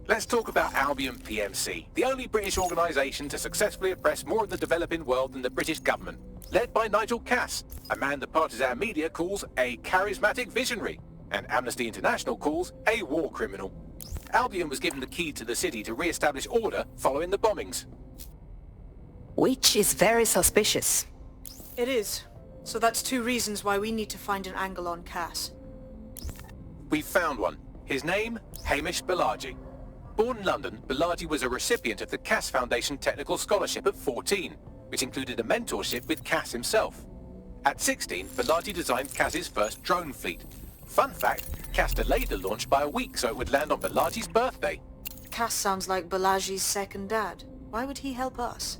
Let's talk about Albion PMC, the only British organisation to successfully oppress more of the developing world than the British government. Led by Nigel Cass, a man the partisan media calls a charismatic visionary, and Amnesty International calls a war criminal. Albion was given the key to the city to re-establish order following the bombings. Which is very suspicious. It is. So that's two reasons why we need to find an angle on Cass. We've found one. His name, Hamish Balaji. Born in London, Balaji was a recipient of the Cass Foundation Technical Scholarship at 14, which included a mentorship with Cass himself. At 16, Balaji designed Cass's first drone fleet. Fun fact, Cass delayed the launch by a week so it would land on Balaji's birthday. Cass sounds like Balaji's second dad. Why would he help us?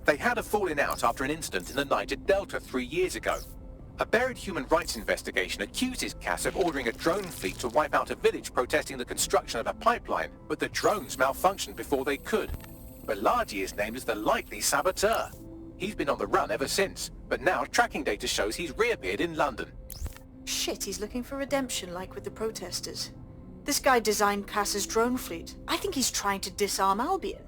They had a falling out after an incident in the Niger Delta 3 years ago. A buried human rights investigation accuses Cass of ordering a drone fleet to wipe out a village protesting the construction of a pipeline, but the drones malfunctioned before they could. Balaji is named as the likely saboteur. He's been on the run ever since, but now tracking data shows he's reappeared in London. Shit, he's looking for redemption like with the protesters. This guy designed Cass's drone fleet. I think he's trying to disarm Albion.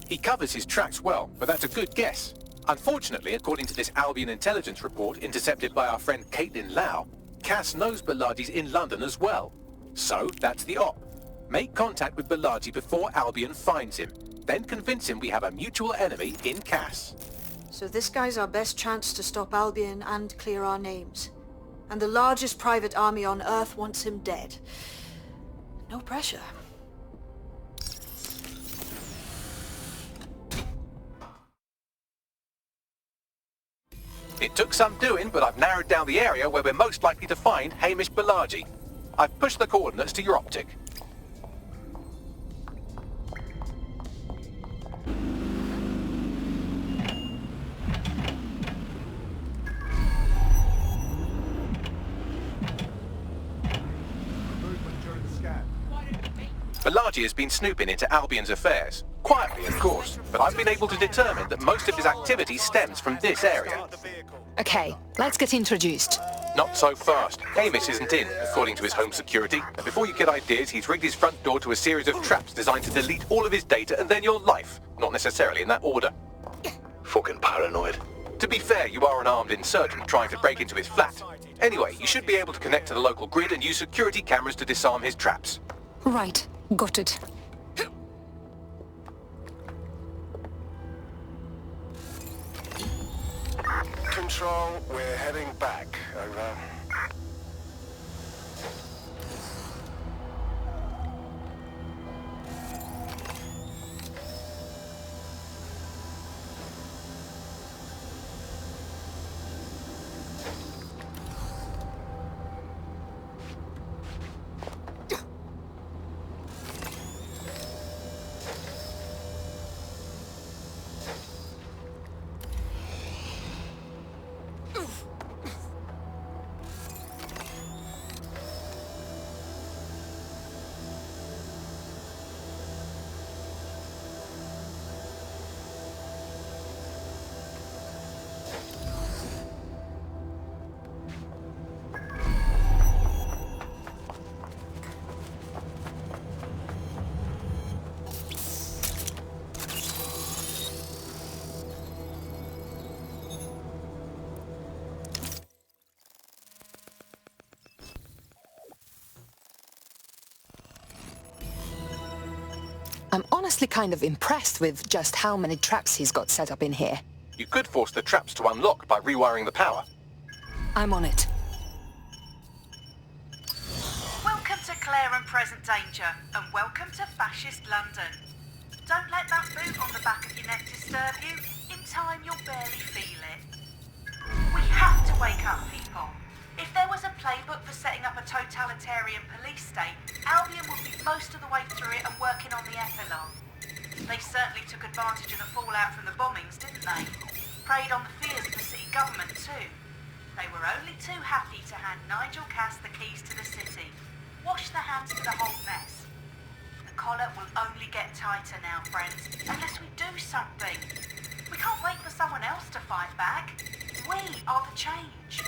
He covers his tracks well, but that's a good guess. Unfortunately, according to this Albion intelligence report intercepted by our friend Caitlin Lau, Cass knows Balaji's in London as well. So, that's the op. Make contact with Balaji before Albion finds him. Then convince him we have a mutual enemy in Cass. So this guy's our best chance to stop Albion and clear our names. And the largest private army on Earth wants him dead. No pressure. It took some doing, but I've narrowed down the area where we're most likely to find Hamish Balaji. I've pushed the coordinates to your optic. Balaji has been snooping into Albion's affairs. Quietly, of course, but I've been able to determine that most of his activity stems from this area. Okay, let's get introduced. Not so fast. Hamish isn't in, according to his home security. And before you get ideas, he's rigged his front door to a series of traps designed to delete all of his data and then your life. Not necessarily in that order. Fucking paranoid. To be fair, you are an armed insurgent trying to break into his flat. Anyway, you should be able to connect to the local grid and use security cameras to disarm his traps. Right, got it. Control, we're heading back. Over. I'm honestly kind of impressed with just how many traps he's got set up in here. You could force the traps to unlock by rewiring the power. I'm on it. Welcome to Claire and Present Danger, and welcome to Fascist London. Don't let that boot on the back of your neck disturb you. In time, you'll barely feel it. We have to wake up, people. If there was a playbook for setting up a totalitarian police state, Albion would be most of the way through it and working on the epilogue. They certainly took advantage of the fallout from the bombings, didn't they? Preyed on the fears of the city government too. They were only too happy to hand Nigel Cass the keys to the city. Wash their hands to the whole mess. The collar will only get tighter now, friends, unless we do something. We can't wait for someone else to fight back. We are the change.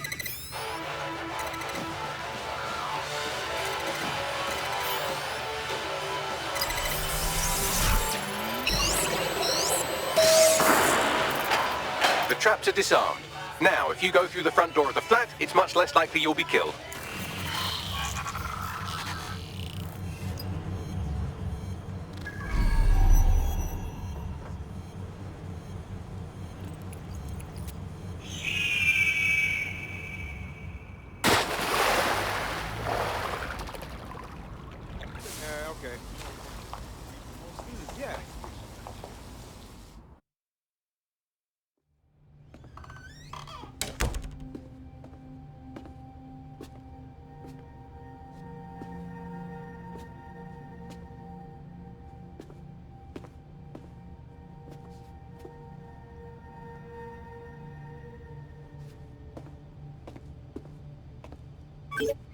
The traps are disarmed. Now, if you go through the front door of the flat, it's much less likely you'll be killed.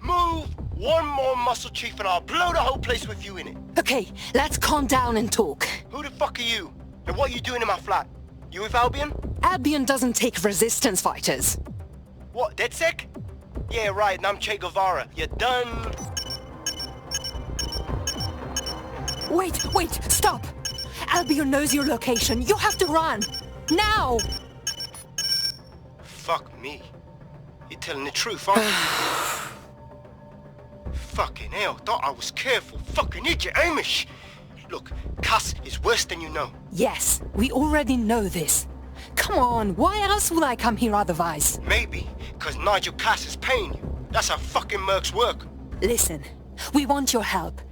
Move one more muscle, Chief, and I'll blow the whole place with you in it. Okay, let's calm down and talk. Who the fuck are you? And what are you doing in my flat? You with Albion? Albion doesn't take resistance fighters. What, DedSec? Yeah, right, and I'm Che Guevara. You done? Wait, stop! Albion knows your location. You have to run! Now! Fuck me. You're telling the truth, aren't you? Fucking hell, thought I was careful. Fucking idiot, Amish! Look, Cass is worse than you know. Yes, we already know this. Come on, why else would I come here otherwise? Maybe, because Nigel Cass is paying you. That's how fucking mercs work. Listen, we want your help.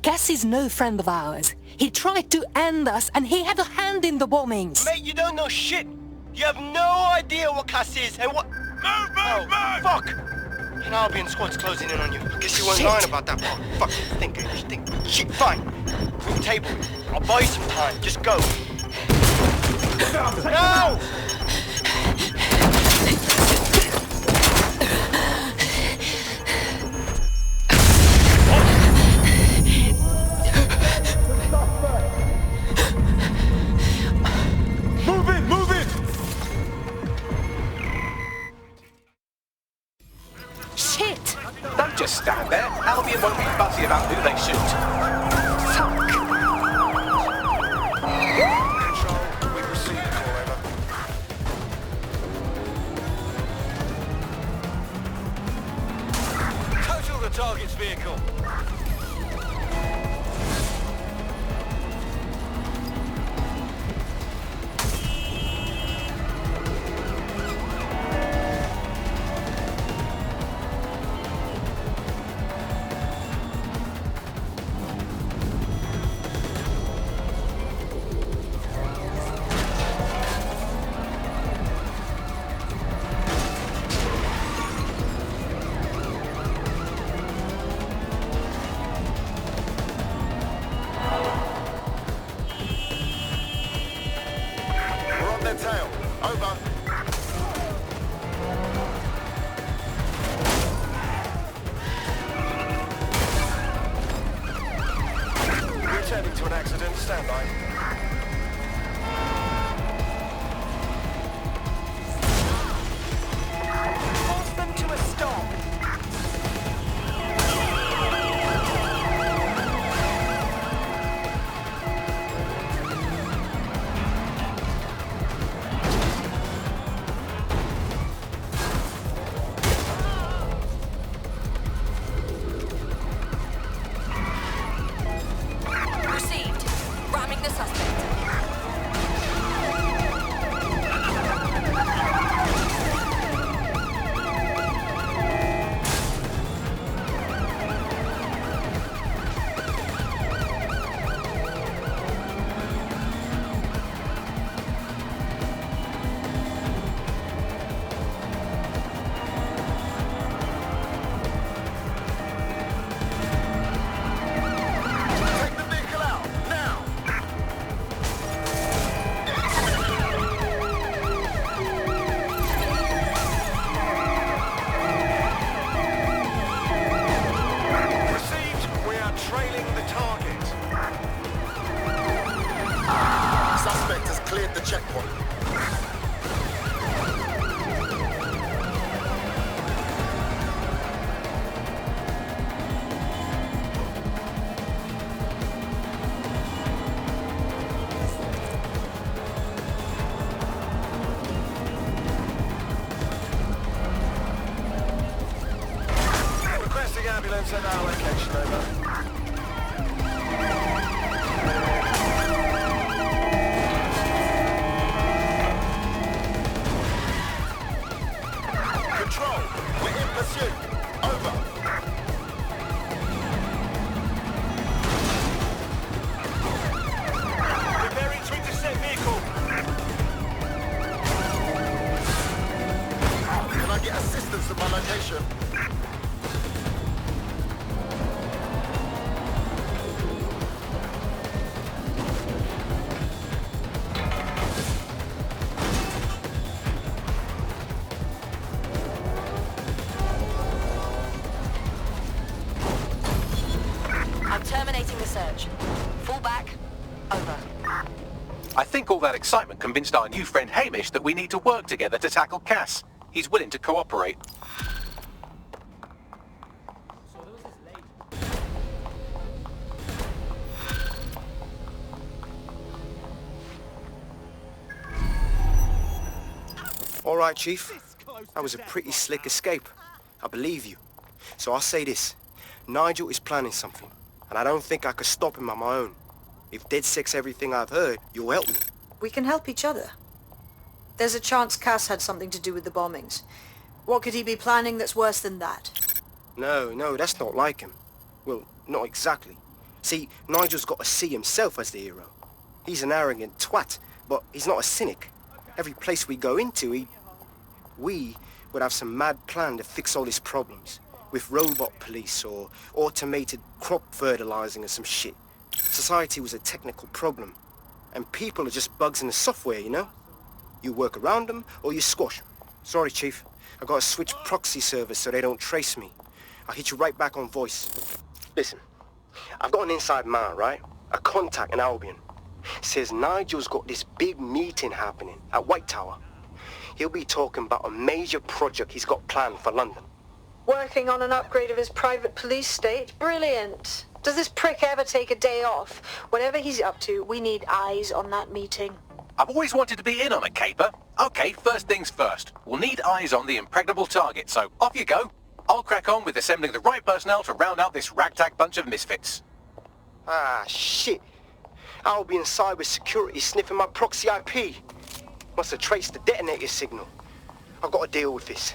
Cass is no friend of ours. He tried to end us and he had a hand in the bombings. Mate, you don't know shit. You have no idea what Cass is and what... Move! Fuck! An Albion squad's closing in on you. I guess you weren't lying about that part. Fuck, think. Shit, fine. Move table. I'll buy you some time. Just go. No! Move it! Shit! Don't just stand there. Albion won't be fussy about who they shoot. Fuck! Control, we've received a call, over. Total the target's vehicle. We're on their tail. Over. Returning to an accident. Stand by. Force them to a stop. Received. Ramming the suspect. Ambulance at our location, over. Control, we're in pursuit. Over. Preparing to intercept vehicle. Can I get assistance at my location? I'm terminating the search. Fall back. Over. I think all that excitement convinced our new friend Hamish that we need to work together to tackle Cass. He's willing to cooperate. All right, Chief. That was a pretty slick escape. I believe you. So I'll say this. Nigel is planning something, and I don't think I could stop him on my own. If DeadSec's everything I've heard, you'll help me. We can help each other. There's a chance Cass had something to do with the bombings. What could he be planning that's worse than that? No, that's not like him. Well, not exactly. See, Nigel's got to see himself as the hero. He's an arrogant twat, but he's not a cynic. Every place we go into, we would have some mad plan to fix all his problems. With robot police or automated crop fertilizing or some shit. Society was a technical problem. And people are just bugs in the software, you know? You work around them or you squash them. Sorry, Chief. I gotta switch proxy servers so they don't trace me. I'll hit you right back on voice. Listen, I've got an inside man, right? A contact in Albion. Says Nigel's got this big meeting happening at White Tower. He'll be talking about a major project he's got planned for London. Working on an upgrade of his private police state? Brilliant. Does this prick ever take a day off? Whatever he's up to, we need eyes on that meeting. I've always wanted to be in on a caper. Okay, first things first. We'll need eyes on the impregnable target, so off you go. I'll crack on with assembling the right personnel to round out this ragtag bunch of misfits. Ah, shit. Albion cybersecurity sniffing my proxy IP. Must have traced the detonator signal. I've got to deal with this.